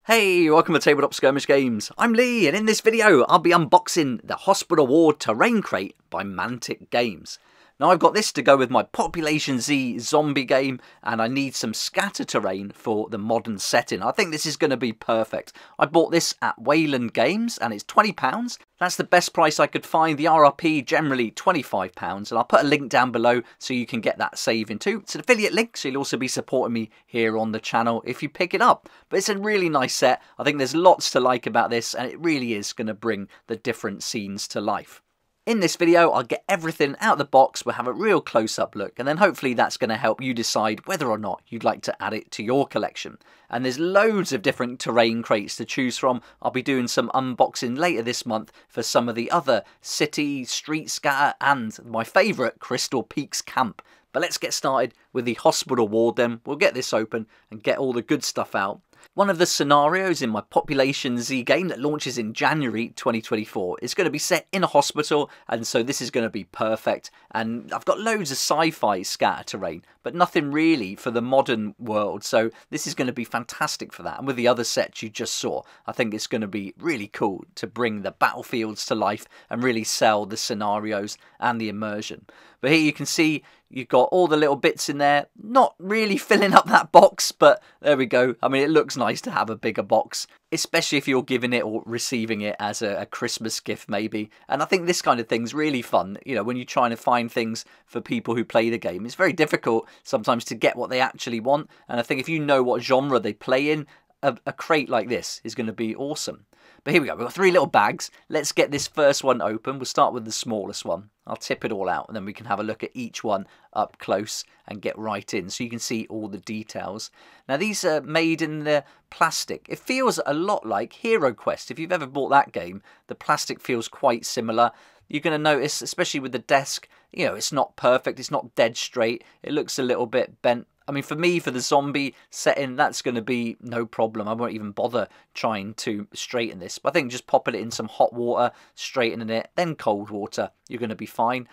Hey, welcome to Tabletop Skirmish Games. I'm Lee, and in this video I'll be unboxing the Hospital Ward Terrain Crate by Mantic Games. Now I've got this to go with my Population Z zombie game, and I need some scatter terrain for the modern setting. I think this is going to be perfect. I bought this at Wayland Games and it's £20. That's the best price I could find. The RRP generally £25, and I'll put a link down below so you can get that saving too. It's an affiliate link, so you'll also be supporting me here on the channel if you pick it up. But it's a really nice set. I think there's lots to like about this, and it really is going to bring the different scenes to life. In this video, I'll get everything out of the box, we'll have a real close-up look, and then hopefully that's going to help you decide whether or not you'd like to add it to your collection. And there's loads of different terrain crates to choose from. I'll be doing some unboxing later this month for some of the other City, Street Scatter, and my favourite, Crystal Peaks Camp. But let's get started with the Hospital Ward then. We'll get this open and get all the good stuff out. One of the scenarios in my Population Z game that launches in January 2024 is going to be set in a hospital, and so this is going to be perfect. And I've got loads of sci-fi scatter terrain, but nothing really for the modern world, so this is going to be fantastic for that. And with the other sets you just saw, I think it's going to be really cool to bring the battlefields to life and really sell the scenarios and the immersion. But here you can see you've got all the little bits in there, not really filling up that box, but there we go. I mean, it looks nice to have a bigger box, especially if you're giving it or receiving it as a Christmas gift maybe. And I think this kind of thing's really fun, you know, when you're trying to find things for people who play the game. It's very difficult sometimes to get what they actually want, and I think if you know what genre they play in, a crate like this is going to be awesome. But here we go, we've got 3 little bags. Let's get this first one open. We'll start with the smallest one. I'll tip it all out and then we can have a look at each one up close and get right in so you can see all the details. Now these are made in the plastic. It feels a lot like Hero Quest. If you've ever bought that game, the plastic feels quite similar. You're going to notice, especially with the desk, you know, it's not perfect, it's not dead straight. It looks a little bit bent. I mean, for me, for the zombie setting, that's going to be no problem. I won't even bother trying to straighten this. But I think just popping it in some hot water, straightening it, then cold water, you're going to be fine.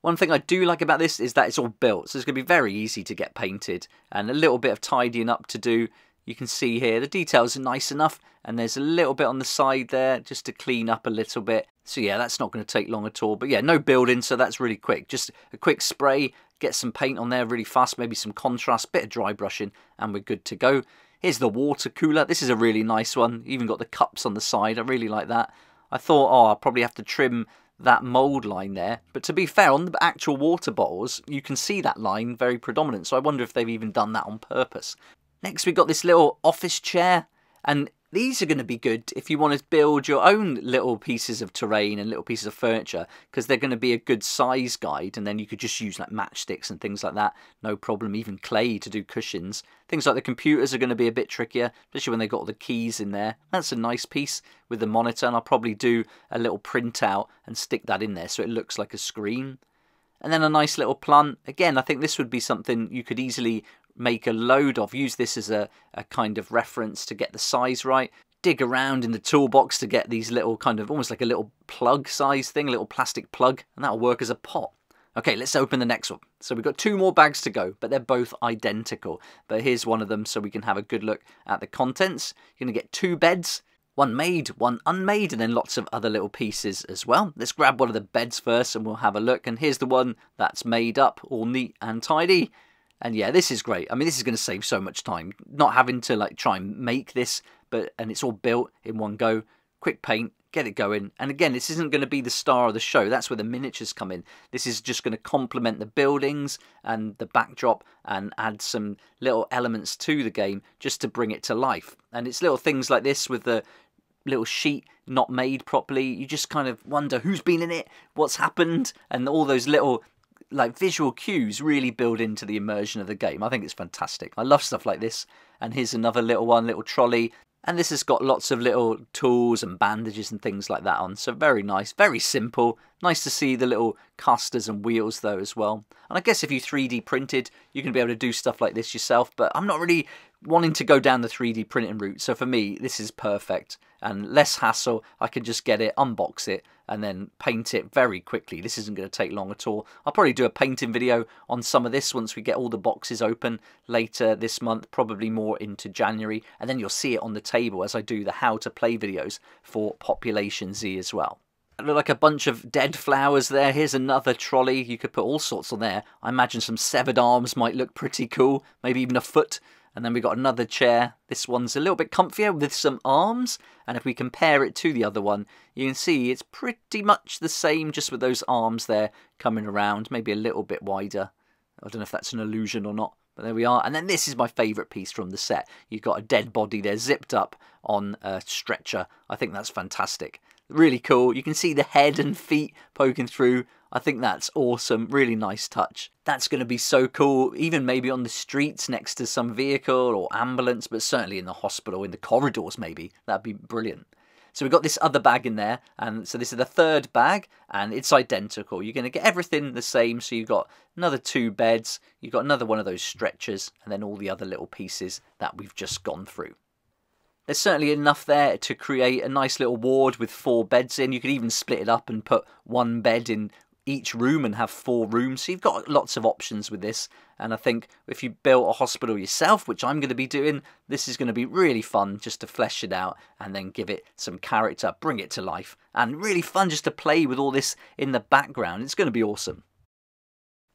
One thing I do like about this is that it's all built, so it's going to be very easy to get painted and a little bit of tidying up to do. You can see here the details are nice enough, and there's a little bit on the side there just to clean up a little bit. So yeah, that's not going to take long at all. But yeah, no building, so that's really quick. Just a quick spray, get some paint on there really fast, maybe some contrast, bit of dry brushing, and we're good to go. Here's the water cooler. This is a really nice one. Even got the cups on the side. I really like that. I thought, oh, I'll probably have to trim that mould line there. But to be fair, on the actual water bottles, you can see that line very predominant. So I wonder if they've even done that on purpose. Next, we've got this little office chair, and these are going to be good if you want to build your own little pieces of terrain and little pieces of furniture, because they're going to be a good size guide, and then you could just use like matchsticks and things like that, no problem, even clay to do cushions. Things like the computers are going to be a bit trickier, especially when they've got all the keys in there. That's a nice piece with the monitor, and I'll probably do a little printout and stick that in there so it looks like a screen. And then a nice little plant. Again, I think this would be something you could easily make a load of. Use this as a kind of reference to get the size right. Dig around in the toolbox to get these little kind of almost like a little plug size thing, a little plastic plug, and that'll work as a pot. Okay, let's open the next one. So we've got 2 more bags to go, but they're both identical. But here's one of them so we can have a good look at the contents. You're going to get 2 beds. One made, one unmade, and then lots of other little pieces as well. Let's grab one of the beds first and we'll have a look. And here's the one that's made up, all neat and tidy. And yeah, this is great. I mean, this is going to save so much time. Not having to like try and make this, and it's all built in one go. Quick paint, get it going. And again, this isn't going to be the star of the show. That's where the miniatures come in. This is just going to complement the buildings and the backdrop and add some little elements to the game just to bring it to life. And it's little things like this with the little sheet not made properly. You just kind of wonder who's been in it, what's happened, and all those little like visual cues really build into the immersion of the game. I think it's fantastic. I love stuff like this. And here's another little one, little trolley. And this has got lots of little tools and bandages and things like that on. So very nice, very simple. Nice to see the little casters and wheels though as well. And I guess if you 3D printed, you can be able to do stuff like this yourself. But I'm not really wanting to go down the 3D printing route. So for me, this is perfect. And less hassle. I can just get it, unbox it, and then paint it very quickly. This isn't going to take long at all. I'll probably do a painting video on some of this once we get all the boxes open later this month, probably more into January, and then you'll see it on the table as I do the how to play videos for Population Z as well. It look like a bunch of dead flowers there. Here's another trolley. You could put all sorts on there. I imagine some severed arms might look pretty cool, maybe even a foot. And then we've got another chair. This one's a little bit comfier with some arms. And if we compare it to the other one, you can see it's pretty much the same, just with those arms there coming around, maybe a little bit wider. I don't know if that's an illusion or not, but there we are. And then this is my favourite piece from the set. You've got a dead body there zipped up on a stretcher. I think that's fantastic. Really cool. You can see the head and feet poking through. I think that's awesome. Really nice touch. That's going to be so cool, even maybe on the streets next to some vehicle or ambulance, but certainly in the hospital, in the corridors maybe. That'd be brilliant. So we've got this other bag in there, and so this is the third bag, and it's identical. You're going to get everything the same, so you've got another 2 beds, you've got another one of those stretchers, and then all the other little pieces that we've just gone through. There's certainly enough there to create a nice little ward with 4 beds in. You could even split it up and put 1 bed in each room and have 4 rooms. So you've got lots of options with this. And I think if you built a hospital yourself, which I'm going to be doing, this is going to be really fun just to flesh it out and then give it some character, bring it to life. And really fun just to play with all this in the background. It's going to be awesome.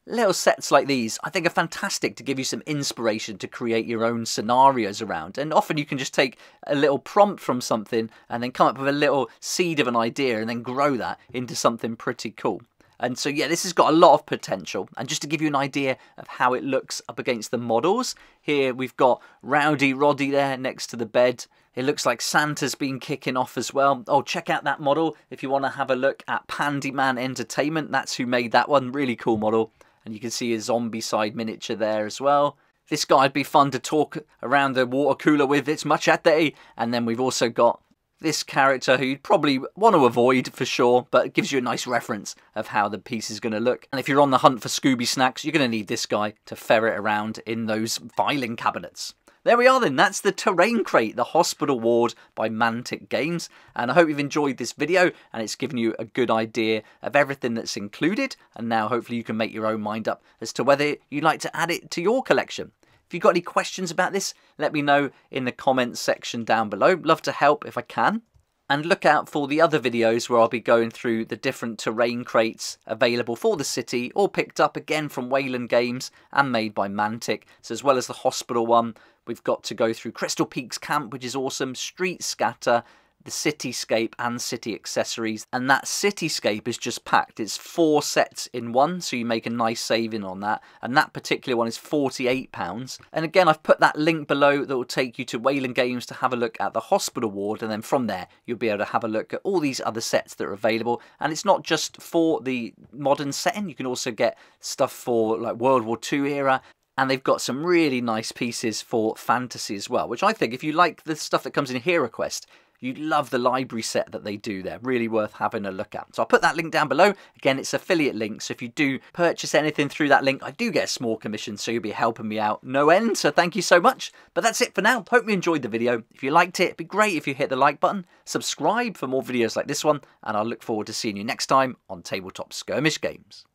Little sets like these, I think, are fantastic to give you some inspiration to create your own scenarios around. And often you can just take a little prompt from something and then come up with a little seed of an idea and then grow that into something pretty cool. And so, yeah, this has got a lot of potential. And just to give you an idea of how it looks up against the models, here we've got Rowdy Roddy there next to the bed. It looks like Santa's been kicking off as well. Oh, check out that model if you want to have a look at Pandyman Entertainment. That's who made that one. Really cool model. And you can see a zombie side miniature there as well. This guy'd be fun to talk around the water cooler with. It's Machete. And then we've also got this character who you'd probably want to avoid for sure, but it gives you a nice reference of how the piece is going to look. And if you're on the hunt for Scooby snacks, you're going to need this guy to ferret around in those filing cabinets. There we are then, that's the Terrain Crate, the hospital ward by Mantic Games. And I hope you've enjoyed this video and it's given you a good idea of everything that's included. And now hopefully you can make your own mind up as to whether you'd like to add it to your collection. If you've got any questions about this, let me know in the comments section down below. Love to help if I can. And look out for the other videos where I'll be going through the different terrain crates available for the city, all picked up again from Wayland Games and made by Mantic. So as well as the hospital one, we've got to go through Crystal Peaks Camp, which is awesome, Street Scatter, the Cityscape and City Accessories. And that Cityscape is just packed. It's 4 sets in one, so you make a nice saving on that. And that particular one is £48. And again, I've put that link below that will take you to Wayland Games to have a look at the hospital ward. And then from there, you'll be able to have a look at all these other sets that are available. And it's not just for the modern setting. You can also get stuff for like World War II era. And they've got some really nice pieces for fantasy as well, which I think if you like the stuff that comes in Hero Quest, you'd love the library set that they do there. Really worth having a look at. So I'll put that link down below. Again, it's affiliate link. So if you do purchase anything through that link, I do get a small commission. So you'll be helping me out no end. So thank you so much. But that's it for now. Hope you enjoyed the video. If you liked it, it'd be great if you hit the like button. Subscribe for more videos like this one. And I'll look forward to seeing you next time on Tabletop Skirmish Games.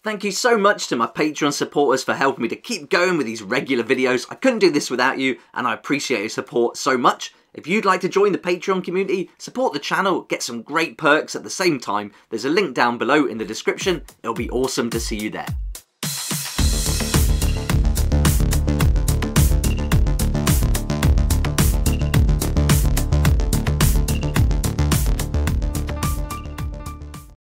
Thank you so much to my Patreon supporters for helping me to keep going with these regular videos. I couldn't do this without you, and I appreciate your support so much. If you'd like to join the Patreon community, support the channel, get some great perks at the same time, there's a link down below in the description. It'll be awesome to see you there.